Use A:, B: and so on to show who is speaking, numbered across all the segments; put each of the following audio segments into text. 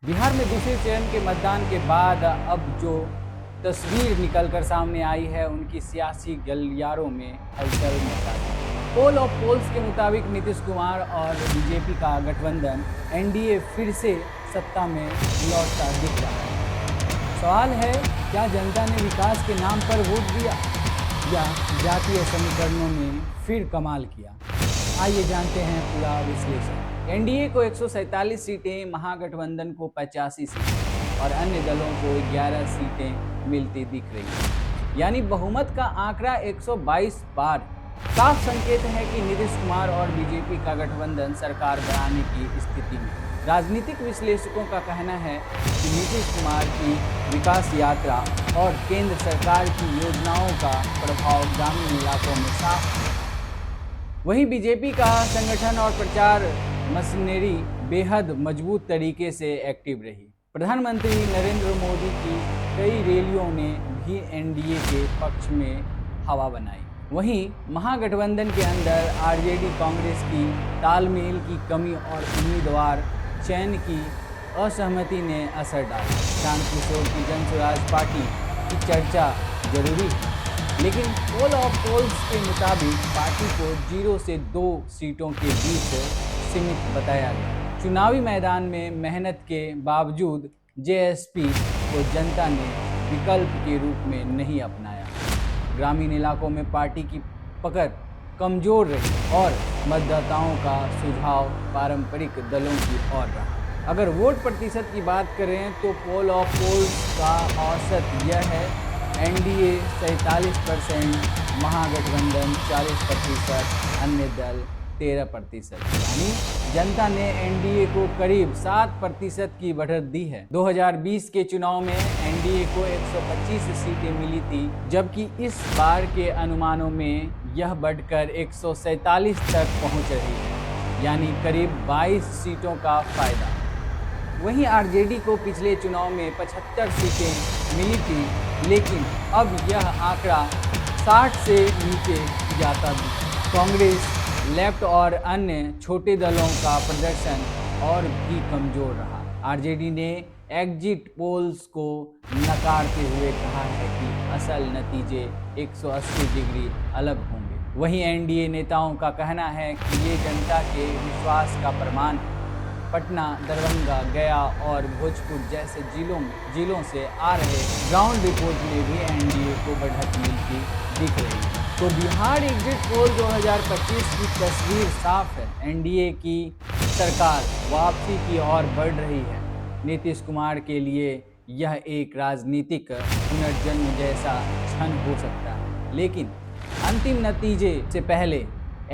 A: बिहार में दूसरे चरण के मतदान के बाद अब जो तस्वीर निकलकर सामने आई है उनकी सियासी गलियारों में हलचल मचा दी। पोल ऑफ पोल्स के मुताबिक नीतीश कुमार और बीजेपी का गठबंधन एनडीए फिर से सत्ता में लौटता दिख रहा है। सवाल है, क्या जनता ने विकास के नाम पर वोट दिया या जातीय समीकरणों ने फिर कमाल किया? आइए जानते हैं पूरा विश्लेषण। एनडीए को 147 सीटें, महागठबंधन को 85 सीटें और अन्य दलों को 11 सीटें मिलती दिख रही हैं। यानी बहुमत का आंकड़ा 122 पार। साफ संकेत है कि नीतीश कुमार और बीजेपी का गठबंधन सरकार बनाने की स्थिति में। राजनीतिक विश्लेषकों का कहना है कि नीतीश कुमार की विकास यात्रा और केंद्र सरकार की योजनाओं का प्रभाव ग्रामीण इलाकों में साफ है। वहीं बीजेपी का संगठन और प्रचार मशीनरी बेहद मजबूत तरीके से एक्टिव रही। प्रधानमंत्री नरेंद्र मोदी की कई रैलियों ने भी एनडीए के पक्ष में हवा बनाई। वहीं महागठबंधन के अंदर आरजेडी कांग्रेस की तालमेल की कमी और उम्मीदवार चयन की असहमति ने असर डाला। शांत किशोर की जन स्वराज पार्टी की चर्चा जरूरी है, लेकिन पोल ऑफ पोल्स के मुताबिक पार्टी को 0 से 2 सीटों के बीच सीमित बताया गया। चुनावी मैदान में मेहनत के बावजूद जेएसपी को जनता ने विकल्प के रूप में नहीं अपनाया। ग्रामीण इलाकों में पार्टी की पकड़ कमजोर रही और मतदाताओं का सुझाव पारंपरिक दलों की ओर रहा। अगर वोट प्रतिशत की बात करें तो पोल ऑफ पोल्स का औसत यह है: एनडीए 47%, महागठबंधन 40%, अन्य दल 13%। यानी जनता ने एनडीए को करीब 7% की बढ़त दी है। 2020 के चुनाव में एनडीए को 125 सीटें मिली थी, जबकि इस बार के अनुमानों में यह बढ़कर 147 तक पहुंच रही है, यानी करीब 22 सीटों का फायदा। वहीं आरजेडी को पिछले चुनाव में 75 सीटें मिली थी, लेकिन अब यह आंकड़ा 60 से नीचे जाता दिखा। कांग्रेस, लेफ्ट और अन्य छोटे दलों का प्रदर्शन और भी कमजोर रहा। आरजेडी ने एग्जिट पोल्स को नकारते हुए कहा है कि असल नतीजे 180 डिग्री अलग होंगे। वहीं एनडीए नेताओं का कहना है कि ये जनता के विश्वास का प्रमाण है। पटना, दरभंगा, गया और भोजपुर जैसे जिलों से आ रहे ग्राउंड रिपोर्ट में भी एनडीए को बढ़त मिलती दिख रही है। तो बिहार एग्जिट पोल 2025 की तस्वीर साफ है। एनडीए की सरकार वापसी की ओर बढ़ रही है। नीतीश कुमार के लिए यह एक राजनीतिक पुनर्जन्म जैसा क्षण हो सकता है, लेकिन अंतिम नतीजे से पहले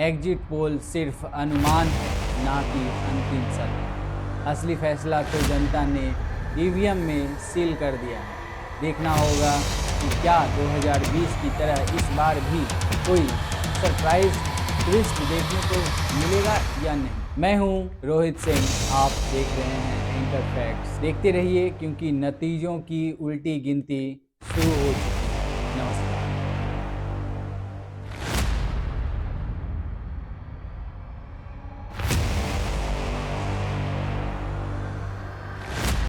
A: एग्जिट पोल सिर्फ अनुमान है, ना कि अंतिम सत्य। असली फैसला तो जनता ने ईवीएम में सील कर दिया है। देखना होगा कि क्या 2020 की तरह इस बार भी कोई सरप्राइज ट्विस्ट देखने को मिलेगा या नहीं। मैं हूं रोहित सिंह, आप देख रहे हैं एंकर फैक्ट्स। देखते रहिए, क्योंकि नतीजों की उल्टी गिनती शुरू हो चुकी है। नमस्कार।